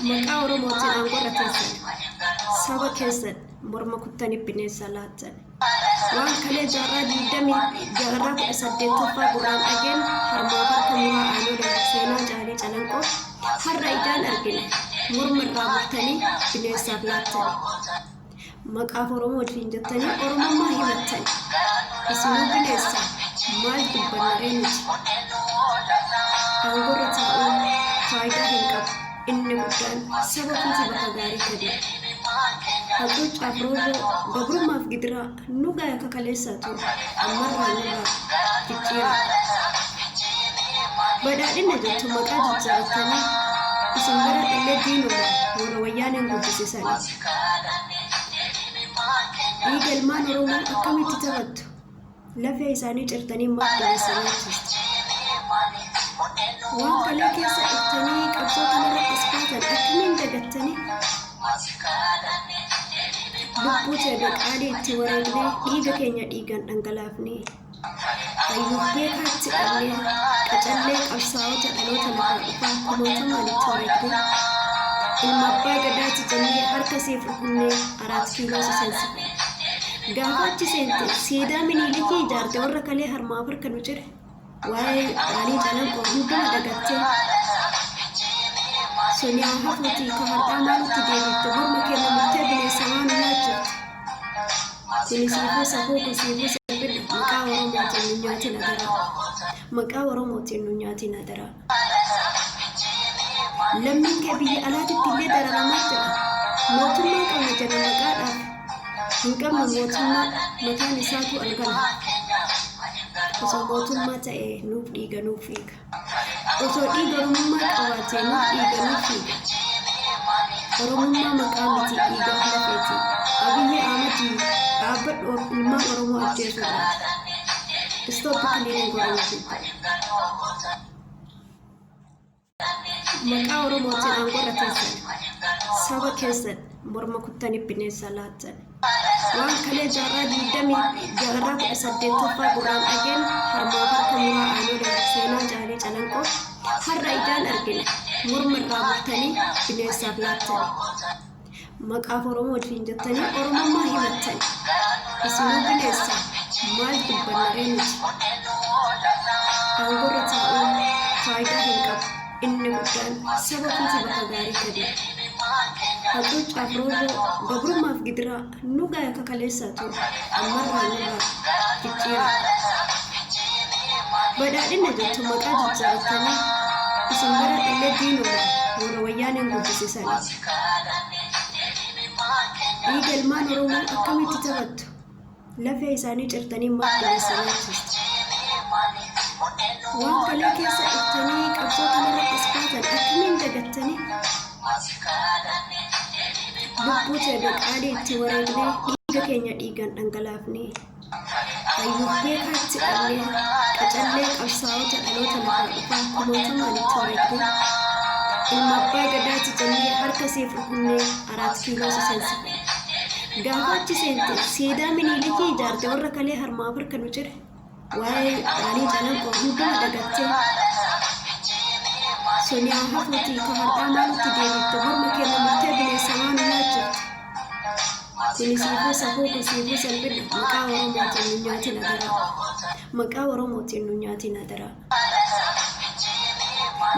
Maqaa Oromootiin aangoo teessan saba keessan morma kuttanii bineensa laatan waan kalee jaarraa 18ffaa gurraan dhageen harmaa harka muraa aanolee seenaa caalii calanqoo har'a ijaan argine morma irraa murtanii bineensaaf laatan maqaaf Oromootiin jettanii Oromummaa himattani isinuu bineensa maal dubbannaree miti aangoo taa'uun faayidaa hin qabu. Inni bukan saba kunci bakal dari tadi. Aku cabrobo babru maaf gidra nuga ya kakalesa tu amar nuga kecil. Badadin aja cuma kaji ceritanya. Isembara ele dino warawayan yang gudu sana. Igal man Oromo akami titarat. Lafe isani ceritani mak dari sana. Waan kalee keessa iftanii qabsoo kanarra isbaatan akkamiin dagattanii lubbuu ta'e qaalii itti wareegnee dhiiga keenya dhiigaan dhangalaafnee ayyuuf beekaatti dhallee qacallee qabsaa'ota dhaloota lafaa dhufaa kumootamaan itti wareegnee ilma abbaa gadaatti jennee harka siif rukunnee 4 kiiloo seensife gaafa achi seente siidaa miniilikii ijaarte warra kalee harmaaf harka nu jire wae ani jalan ko hudu dagatte sonia hafuti ko harda maluti de to burma ke no mutte bine sawan nacho kuni sifu sako ko sifu sabe maka Oromo tinunyati nadara maka Oromo tinunyati nadara lammin ke bi alati tille dararamacha motumma ko ne jana magada hingam motumma matani satu algala osoo mootummaa ta'e nuuf dhiiga nuuf fiiga osoo dhiiga Oromummaa qabaate nuuf dhiiga nuuf fiiga Oromummaa maqaa miti dhiiga lafeeti Abiyyi Ahmedii dhaabbadhu ilmaan Oromoo ajjeesuudha istooppi kiliiniin godhamuufiidha maqaa Oromootiin aangoo teessan saba keessan morma kuttanii bineensa laatan waan kalee jaarraa 18ffaa gurraan dhageen harmaa harka muraa aanolee seenaa caalii calanqoo har'a ijaan argine morma irraa murtanii bineensaaf laatan maqaaf Oromootiin jettanii Oromummaa himattani isinuu bineensa maal dubbannaree miti aangoo taa'uun faayidaa hin qabu inni bukan saba kunci bakal dari tadi. Aku cabrobo babru maaf gidra nuga ya kakalesa tu amar nuga kecil. Badadin aja cuma kaji ceritanya. Isembara ele dino warawayan yang gudu sana. Igal man Oromo akami titarat. Lafe isani ceritani mak dari sana. Waan kalee keessa iftanii qabsoo kanarra isbaatan akkamiin dagattanii lubbuu ta'e qaalii itti wareegnee dhiiga keenya dhiigaan dhangalaafnee ayyuuf beekaatti dhallee qacallee qabsaa'ota dhaloota lafaa dhufaa kumootamaan itti wareegnee ilma abbaa gadaatti jennee harka siif rukunnee 4 kiiloo seensife gaafa achi seente siidaa miniilikii ijaarte warra kalee harmaaf harka nu jire wae ani jalan ko hudu dagatte sonia hafuti ko harda maluti de to burma ke no mutte bine sawan nacho kuni sifu sako ko sifu sabe maka Oromo tinunyati nadara maka Oromo tinunyati nadara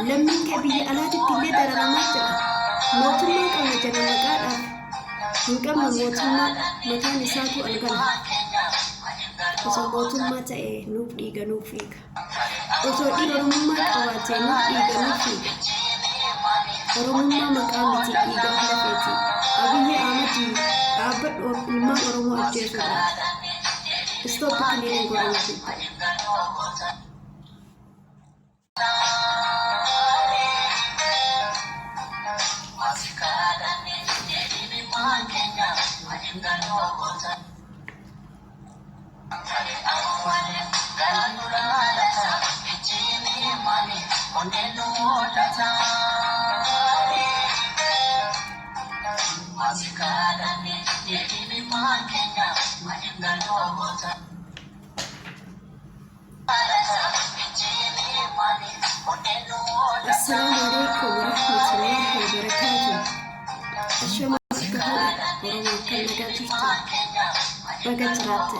lammin ke bi alati tille dararamacha motumma ko ne jana magada hingam motumma matani satu algala osoo mootummaa ta'e nuuf dhiiga nuuf fiiga osoo dhiiga Oromummaa qabaate nuuf dhiiga nuuf fiiga Oromummaa maqaa miti dhiiga lafeeti Abiyyi Ahmedii dhaabbadhu ilmaan Oromoo ajjeesuudha istooppi kiliiniin godhamuufiidha Assalamualaikum warahmatullahi wabarakatuh. baga jiraate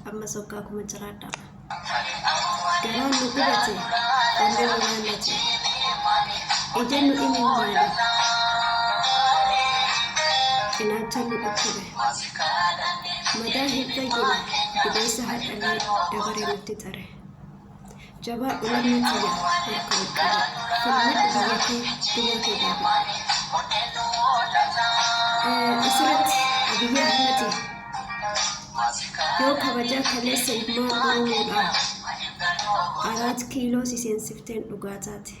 amma sokkaa kuma jiraadha garaan nu gubate onnee nu naannate ija nu dhimi maali cinaacha nu dhukkube madaa hin fayyine bideessa hadhalee dabaree nutti tare jabaa ulamni tiyya harka qabu filmadhu biyya kee gaafa asirratti Abiy Ahmed yoo kabajaa kaleessa ilmaan Oromoodhaan 4 kiiloo siseensifteen dhugaataate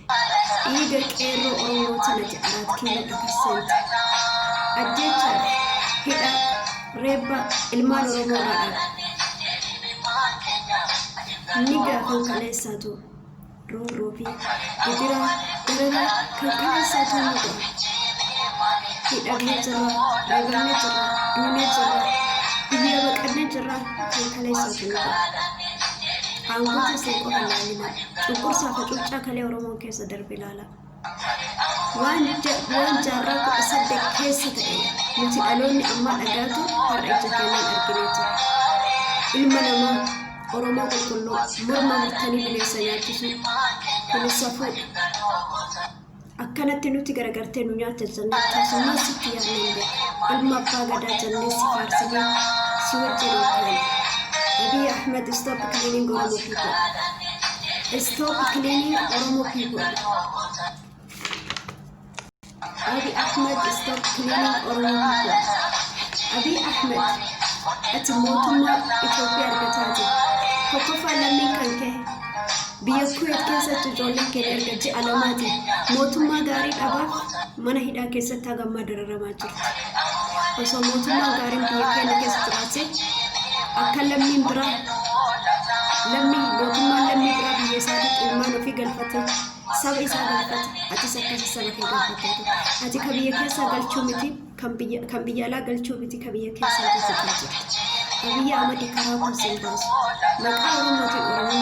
dhiiga qeerroo Oromoo tanati 4 kiiloo dhagaseente ajjeechaa hidha reebba ilmaan Oromoodhaan ni gaafan kaleessaatu roorroo fi gidira darara kan kaleessaatu ni ga'a hidhamee jira reebamee jira duunee jira biyya baqannee jira kan kaleessaatu ni ga'a aangoota isee qofa ilaalina cunqursaa fi cuuccaa kalee Oromoon keessa darbe ilaala waan jaarraa 18 keessa ta'e nuti dhaloonni amma dhagaatu har'a ija keenyaan arginee jira ilma namaa Oromoo qulqulluu morma murtanii bineensa nyaachisu kunis safuudha akkanatti nuti garagartee nu nyaata jennee taasummaa sitti yaadneen beeka ilma abbaa gadaa jennee si faarsinee si wajjin kaane Abiy Ahmed stop cleaning Oromo people stop cleaning Oromo people Abiy Ahmed stop cleaning Oromo people Abiy Ahmed ati mootummaa Itoophiyaa argataati tokkoffaa lammiin kan ka'e biyya Kuwait keessatti ijoolleen keenya erga ji'a lamaati mootummaa gaarii dhabaaf mana hidhaa keessatti hagammaa dararamaa jirti osoo mootummaa gaariin biyya keenya keessatti jiraate akka lammiin biraa mootummaan lammii biraa biyya isaatiitti ilmaan ofii galfate saba isaa galfate atis akkasii saba kee galfateetu ati ka biyya keessaa galchuu miti kan biyya alaa galchuu miti ka biyya keessaa galfataa jirti Abiy Ahmed karaa kun sin baasu maqaa Oromootiin Oromoo